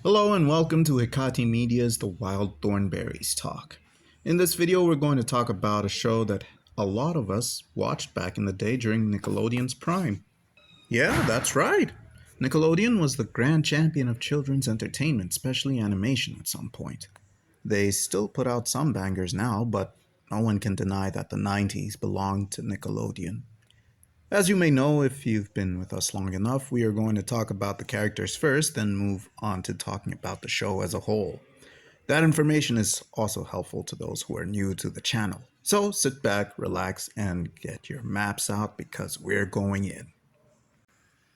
Hello and welcome to Hikati Media's The Wild Thornberrys Talk. In this video, we're going to talk about a show that a lot of us watched back in the day during Nickelodeon's prime. Yeah, that's right. Nickelodeon was the grand champion of children's entertainment, especially animation at some point. They still put out some bangers now, but no one can deny that the 90s belonged to Nickelodeon. As you may know, if you've been with us long enough, we are going to talk about the characters first, then move on to talking about the show as a whole. That information is also helpful to those who are new to the channel. So sit back, relax, and get your maps out because we're going in.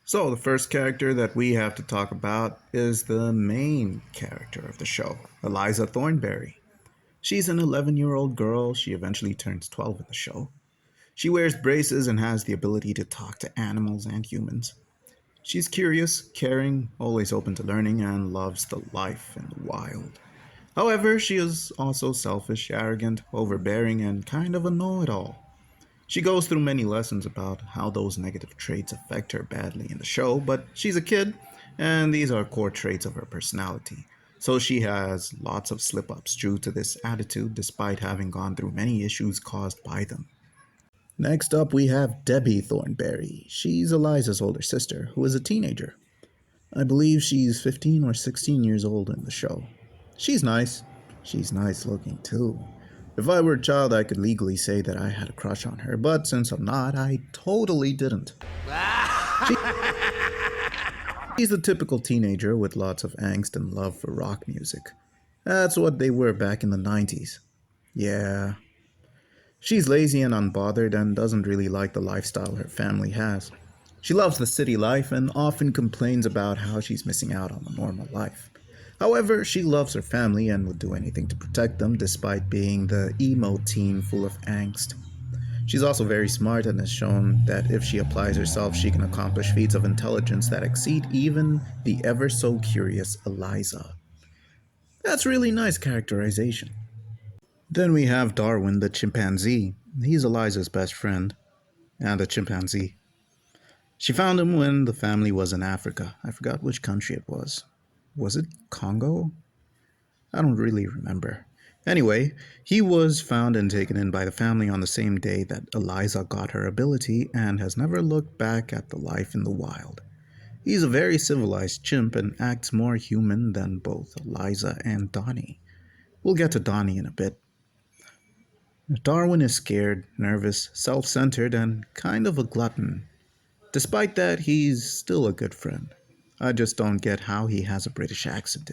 So, the first character that we have to talk about is the main character of the show, Eliza Thornberry. She's an 11-year-old girl. She eventually turns 12 in the show. She wears braces and has the ability to talk to animals and humans. She's curious, caring, always open to learning, and loves the life in the wild. However, she is also selfish, arrogant, overbearing, and kind of a know-it-all. She goes through many lessons about how those negative traits affect her badly in the show, but she's a kid, and these are core traits of her personality. So she has lots of slip-ups due to this attitude despite having gone through many issues caused by them. Next up, we have Debbie Thornberry. She's Eliza's older sister, who is a teenager. I believe she's 15 or 16 years old in the show. She's nice. She's nice looking, too. If I were a child, I could legally say that I had a crush on her, but since I'm not, I totally didn't. She's the typical teenager with lots of angst and love for rock music. That's what they were back in the 90s. Yeah, she's lazy and unbothered and doesn't really like the lifestyle her family has. She loves the city life and often complains about how she's missing out on the normal life. However, she loves her family and would do anything to protect them despite being the emo teen full of angst. She's also very smart and has shown that if she applies herself, she can accomplish feats of intelligence that exceed even the ever so curious Eliza. That's really nice characterization. Then we have Darwin the chimpanzee. He's Eliza's best friend and a chimpanzee. She found him when the family was in Africa. I forgot which country it was. Was it Congo? I don't really remember. Anyway, he was found and taken in by the family on the same day that Eliza got her ability and has never looked back at the life in the wild. He's a very civilized chimp and acts more human than both Eliza and Donnie. We'll get to Donnie in a bit. Darwin is scared, nervous, self-centered, and kind of a glutton. Despite that, he's still a good friend. I just don't get how he has a British accent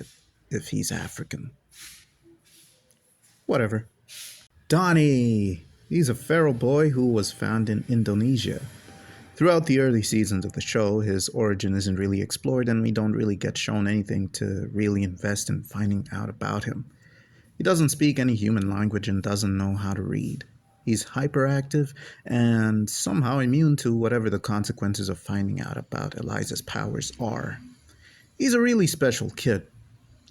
if he's African. Whatever. Donnie! He's a feral boy who was found in Indonesia. Throughout the early seasons of the show, his origin isn't really explored and we don't really get shown anything to really invest in finding out about him. He doesn't speak any human language and doesn't know how to read. He's hyperactive and somehow immune to whatever the consequences of finding out about Eliza's powers are. He's a really special kid.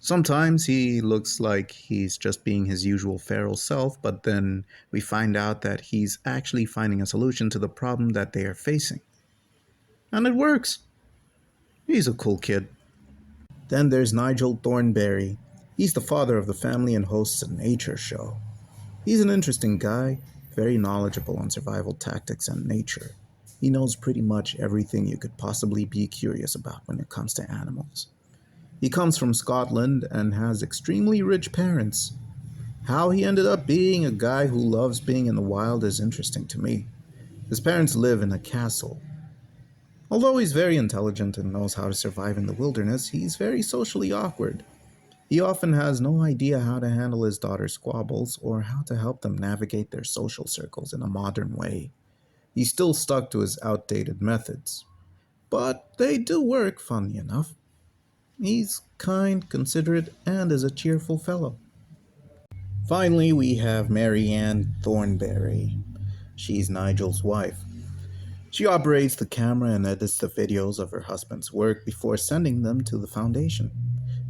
Sometimes he looks like he's just being his usual feral self, but then we find out that he's actually finding a solution to the problem that they are facing. And it works. He's a cool kid. Then there's Nigel Thornberry. He's the father of the family and hosts a nature show. He's an interesting guy, very knowledgeable on survival tactics and nature. He knows pretty much everything you could possibly be curious about when it comes to animals. He comes from Scotland and has extremely rich parents. How he ended up being a guy who loves being in the wild is interesting to me. His parents live in a castle. Although he's very intelligent and knows how to survive in the wilderness, he's very socially awkward. He often has no idea how to handle his daughter's squabbles or how to help them navigate their social circles in a modern way. He's still stuck to his outdated methods. But they do work, funny enough. He's kind, considerate, and is a cheerful fellow. Finally, we have Mary Ann Thornberry. She's Nigel's wife. She operates the camera and edits the videos of her husband's work before sending them to the foundation.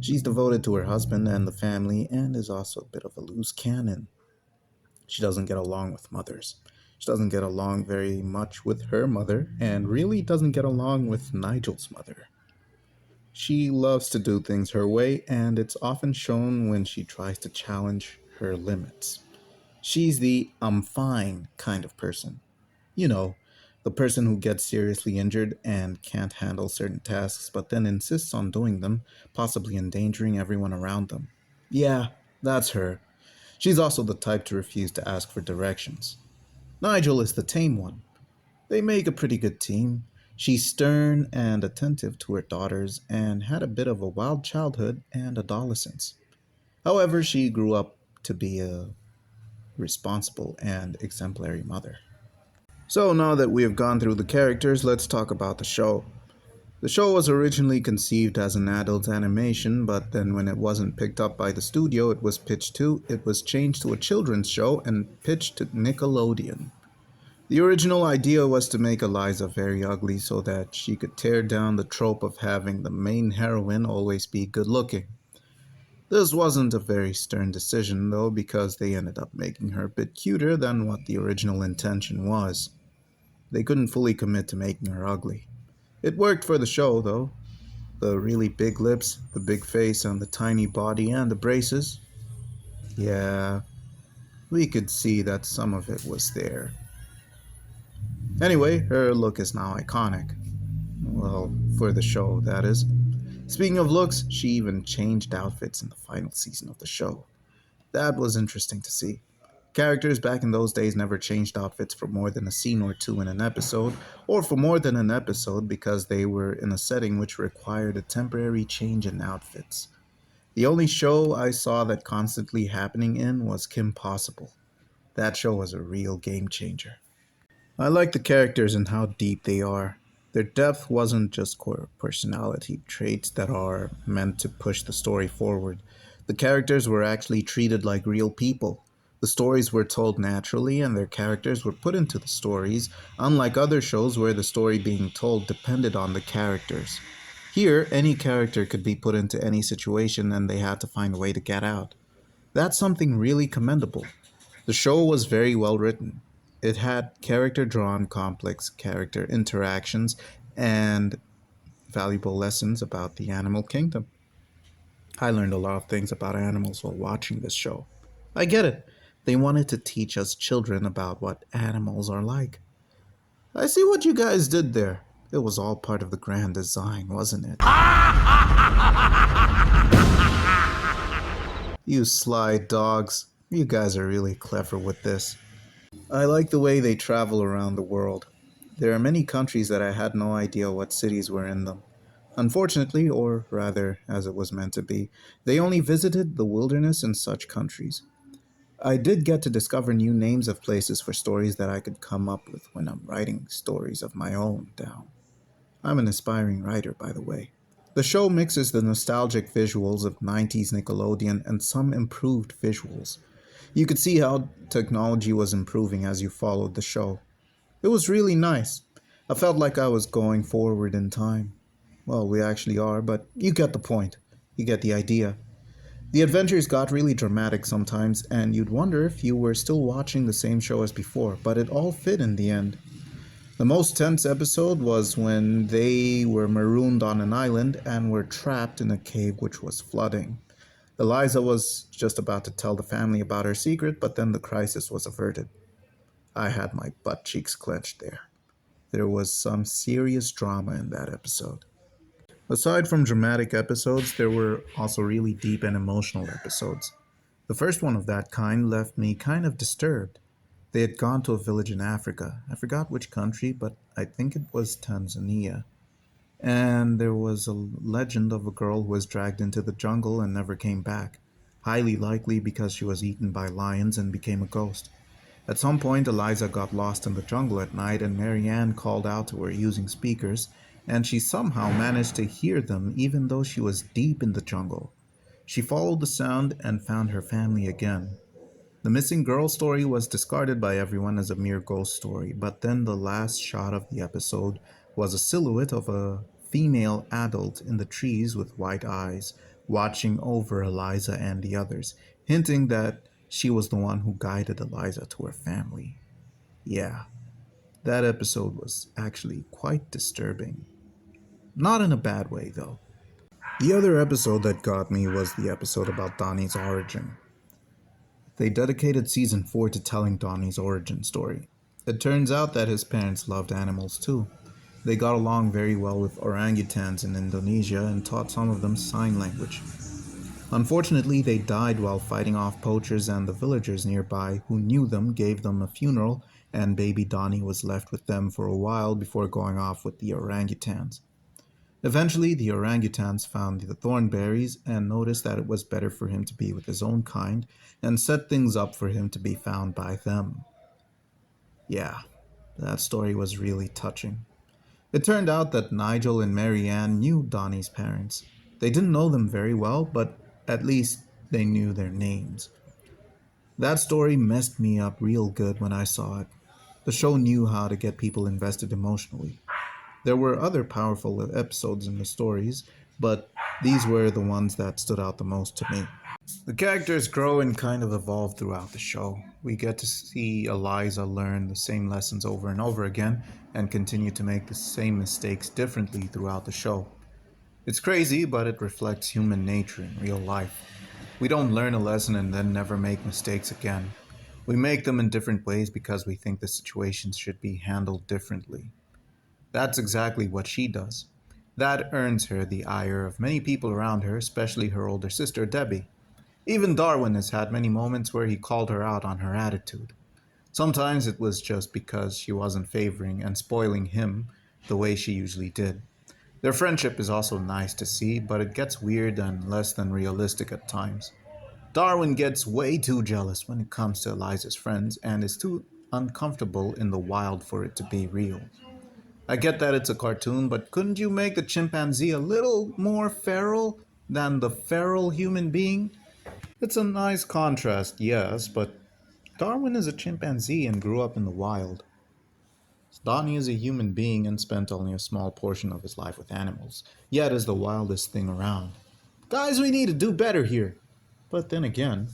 She's devoted to her husband and the family and is also a bit of a loose cannon. She doesn't get along with mothers. She doesn't get along very much with her mother and really doesn't get along with Nigel's mother. She loves to do things her way, and it's often shown when she tries to challenge her limits. She's the I'm fine kind of person. You know, the person who gets seriously injured and can't handle certain tasks but then insists on doing them, possibly endangering everyone around them. Yeah, that's her. She's also the type to refuse to ask for directions. Nigel is the tame one. They make a pretty good team. She's stern and attentive to her daughters and had a bit of a wild childhood and adolescence. However, she grew up to be a responsible and exemplary mother. So, now that we have gone through the characters, let's talk about the show. The show was originally conceived as an adult animation, but then when it wasn't picked up by the studio it was changed to a children's show and pitched to Nickelodeon. The original idea was to make Eliza very ugly so that she could tear down the trope of having the main heroine always be good looking. This wasn't a very stern decision, though, because they ended up making her a bit cuter than what the original intention was. They couldn't fully commit to making her ugly. It worked for the show, though. The really big lips, the big face, and the tiny body, and the braces. Yeah, we could see that some of it was there. Anyway, her look is now iconic. Well, for the show, that is. Speaking of looks, she even changed outfits in the final season of the show. That was interesting to see. Characters back in those days never changed outfits for more than a scene or two in an episode, or for more than an episode because they were in a setting which required a temporary change in outfits. The only show I saw that constantly happening in was Kim Possible. That show was a real game changer. I like the characters and how deep they are. Their depth wasn't just core personality traits that are meant to push the story forward. The characters were actually treated like real people. The stories were told naturally and their characters were put into the stories, unlike other shows where the story being told depended on the characters. Here, any character could be put into any situation and they had to find a way to get out. That's something really commendable. The show was very well written. It had character drawn, complex character interactions, and valuable lessons about the animal kingdom. I learned a lot of things about animals while watching this show. I get it. They wanted to teach us children about what animals are like. I see what you guys did there. It was all part of the grand design, wasn't it? You sly dogs. You guys are really clever with this. I like the way they travel around the world. There are many countries that I had no idea what cities were in them. Unfortunately, or rather, as it was meant to be, they only visited the wilderness in such countries. I did get to discover new names of places for stories that I could come up with when I'm writing stories of my own down. I'm an aspiring writer, by the way. The show mixes the nostalgic visuals of 90s Nickelodeon and some improved visuals. You could see how technology was improving as you followed the show. It was really nice. I felt like I was going forward in time. Well, we actually are, but you get the point. You get the idea. The adventures got really dramatic sometimes, and you'd wonder if you were still watching the same show as before, but it all fit in the end. The most tense episode was when they were marooned on an island and were trapped in a cave which was flooding. Eliza was just about to tell the family about her secret, but then the crisis was averted. I had my butt cheeks clenched there. There was some serious drama in that episode. Aside from dramatic episodes, there were also really deep and emotional episodes. The first one of that kind left me kind of disturbed. They had gone to a village in Africa. I forgot which country, but I think it was Tanzania. And there was a legend of a girl who was dragged into the jungle and never came back, highly likely because she was eaten by lions and became a ghost. At some point, Eliza got lost in the jungle at night, and Marianne called out to her using speakers, and she somehow managed to hear them even though she was deep in the jungle. She followed the sound and found her family again. The missing girl story was discarded by everyone as a mere ghost story, but then the last shot of the episode was a silhouette of a female adult in the trees with white eyes, watching over Eliza and the others, hinting that she was the one who guided Eliza to her family. Yeah, that episode was actually quite disturbing. Not in a bad way, though. The other episode that got me was the episode about Donnie's origin. They dedicated season 4 to telling Donnie's origin story. It turns out that his parents loved animals too. They got along very well with orangutans in Indonesia and taught some of them sign language. Unfortunately, they died while fighting off poachers, and the villagers nearby who knew them gave them a funeral, and baby Donnie was left with them for a while before going off with the orangutans. Eventually, the orangutans found the Thornberrys and noticed that it was better for him to be with his own kind and set things up for him to be found by them. Yeah, that story was really touching. It turned out that Nigel and Marianne knew Donnie's parents. They didn't know them very well, but at least they knew their names. That story messed me up real good when I saw it. The show knew how to get people invested emotionally. There were other powerful episodes in the stories, but these were the ones that stood out the most to me. The characters grow and kind of evolve throughout the show. We get to see Eliza learn the same lessons over and over again and continue to make the same mistakes differently throughout the show. It's crazy, but it reflects human nature in real life. We don't learn a lesson and then never make mistakes again. We make them in different ways because we think the situations should be handled differently. That's exactly what she does. That earns her the ire of many people around her, especially her older sister, Debbie. Even Darwin has had many moments where he called her out on her attitude. Sometimes it was just because she wasn't favoring and spoiling him the way she usually did. Their friendship is also nice to see, but it gets weird and less than realistic at times. Darwin gets way too jealous when it comes to Eliza's friends and is too uncomfortable in the wild for it to be real. I get that it's a cartoon, but couldn't you make the chimpanzee a little more feral than the feral human being? It's a nice contrast, yes, but Darwin is a chimpanzee and grew up in the wild. Donnie is a human being and spent only a small portion of his life with animals, yet is the wildest thing around. Guys, we need to do better here. But then again,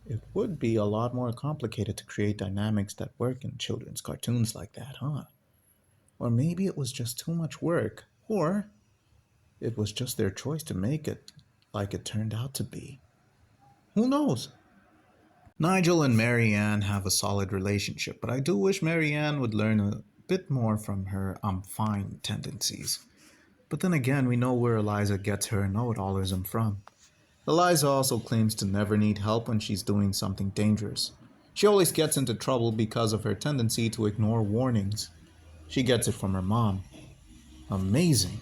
it would be a lot more complicated to create dynamics that work in children's cartoons like that, huh? Or maybe it was just too much work, or it was just their choice to make it like it turned out to be. Who knows? Nigel and Marianne have a solid relationship, but I do wish Marianne would learn a bit more from her I'm fine tendencies. But then again, we know where Eliza gets her know-it-allism from. Eliza also claims to never need help when she's doing something dangerous. She always gets into trouble because of her tendency to ignore warnings. She gets it from her mom. Amazing.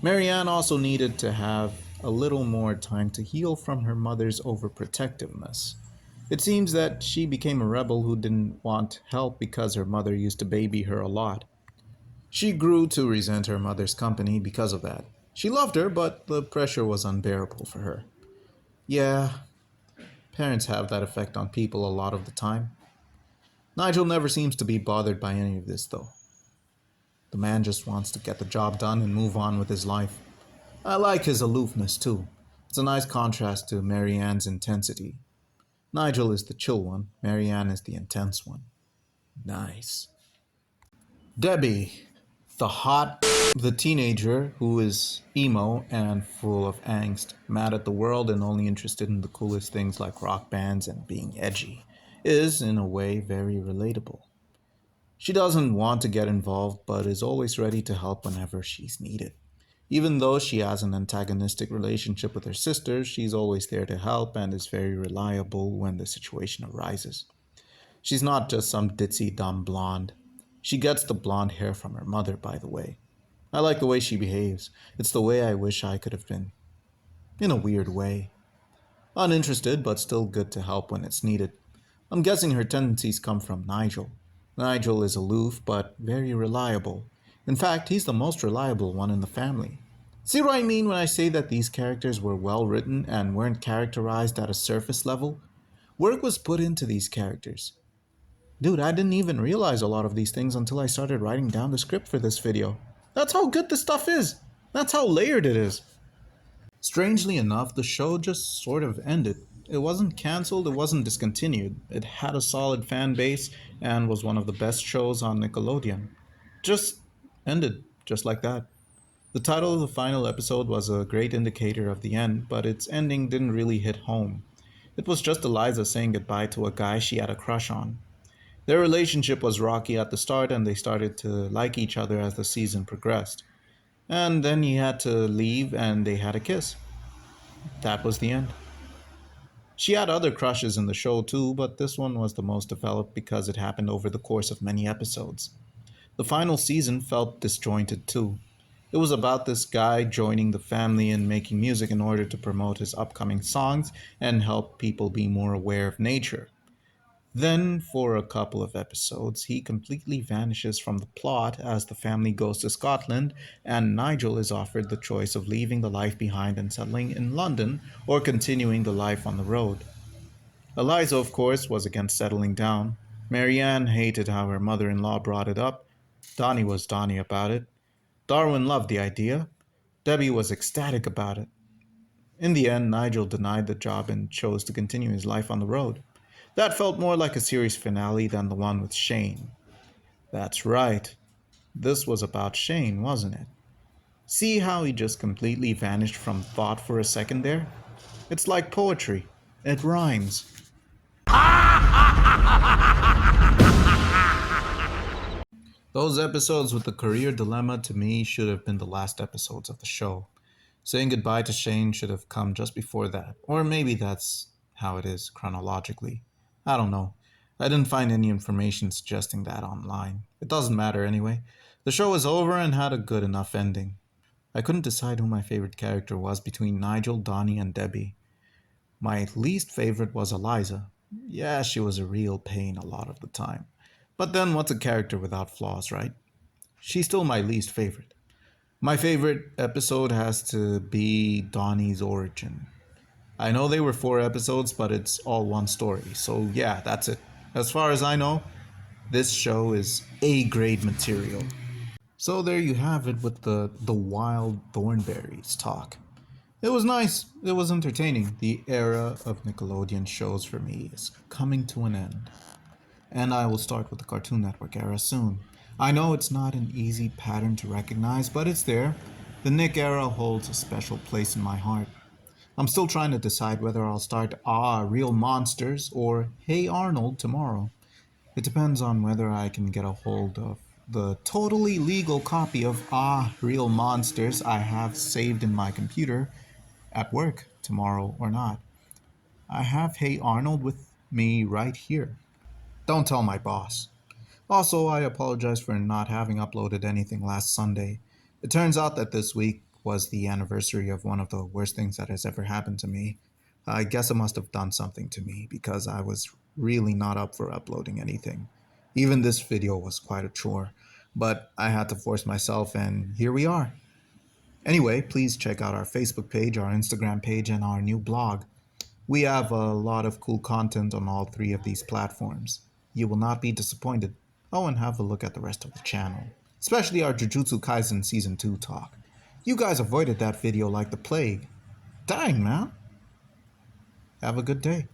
Marianne also needed to have a little more time to heal from her mother's overprotectiveness. It seems that she became a rebel who didn't want help because her mother used to baby her a lot. She grew to resent her mother's company because of that. She loved her, but the pressure was unbearable for her. Yeah, parents have that effect on people a lot of the time. Nigel never seems to be bothered by any of this, though. The man just wants to get the job done and move on with his life. I like his aloofness, too. It's a nice contrast to Marianne's intensity. Nigel is the chill one, Marianne is the intense one. Nice. Debbie, the teenager who is emo and full of angst, mad at the world and only interested in the coolest things like rock bands and being edgy, is, in a way, very relatable. She doesn't want to get involved, but is always ready to help whenever she's needed. Even though she has an antagonistic relationship with her sister, she's always there to help and is very reliable when the situation arises. She's not just some ditzy dumb blonde. She gets the blonde hair from her mother, by the way. I like the way she behaves. It's the way I wish I could have been. In a weird way. Uninterested, but still good to help when it's needed. I'm guessing her tendencies come from Nigel. Nigel is aloof, but very reliable. In fact, he's the most reliable one in the family. See what I mean when I say that these characters were well written and weren't characterized at a surface level? Work was put into these characters. Dude, I didn't even realize a lot of these things until I started writing down the script for this video. That's how good this stuff is. That's how layered it is. Strangely enough, the show just sort of ended. It wasn't cancelled, it wasn't discontinued. It had a solid fan base and was one of the best shows on Nickelodeon. Just ended, just like that. The title of the final episode was a great indicator of the end, but its ending didn't really hit home. It was just Eliza saying goodbye to a guy she had a crush on. Their relationship was rocky at the start, and they started to like each other as the season progressed. And then he had to leave, and they had a kiss. That was the end. She had other crushes in the show too, but this one was the most developed because it happened over the course of many episodes. The final season felt disjointed too. It was about this guy joining the family and making music in order to promote his upcoming songs and help people be more aware of nature. Then, for a couple of episodes, he completely vanishes from the plot as the family goes to Scotland and Nigel is offered the choice of leaving the life behind and settling in London or continuing the life on the road. Eliza, of course, was against settling down. Marianne hated how her mother in law brought it up. Donnie was Donnie about it. Darwin loved the idea. Debbie was ecstatic about it. In the end, Nigel denied the job and chose to continue his life on the road. That felt more like a series finale than the one with Shane. That's right. This was about Shane, wasn't it? See how he just completely vanished from thought for a second there? It's like poetry. It rhymes. Those episodes with the career dilemma to me should have been the last episodes of the show. Saying goodbye to Shane should have come just before that. Or maybe that's how it is chronologically. I don't know. I didn't find any information suggesting that online. It doesn't matter anyway. The show was over and had a good enough ending. I couldn't decide who my favorite character was between Nigel, Donnie, and Debbie. My least favorite was Eliza. Yeah, she was a real pain a lot of the time. But then what's a character without flaws, right? She's still my least favorite. My favorite episode has to be Donnie's origin. I know they were 4 episodes, but it's all one story. So yeah, that's it. As far as I know, this show is A grade material. So there you have it with the wild Thornberrys talk. It was nice. It was entertaining. The era of Nickelodeon shows for me is coming to an end. And I will start with the Cartoon Network era soon. I know it's not an easy pattern to recognize, but it's there. The Nick era holds a special place in my heart. I'm still trying to decide whether I'll start Real Monsters or Hey Arnold tomorrow. It depends on whether I can get a hold of the totally legal copy of Real Monsters I have saved in my computer at work tomorrow or not. I have Hey Arnold with me right here. Don't tell my boss. Also, I apologize for not having uploaded anything last Sunday. It turns out that this week was the anniversary of one of the worst things that has ever happened to me. I guess it must have done something to me because I was really not up for uploading anything. Even this video was quite a chore, but I had to force myself, and here we are. Anyway, please check out our Facebook page, our Instagram page, and our new blog. We have a lot of cool content on all 3 of these platforms. You will not be disappointed. Oh, and have a look at the rest of the channel, especially our Jujutsu Kaisen Season 2 talk. You guys avoided that video like the plague. Dang, man. Have a good day.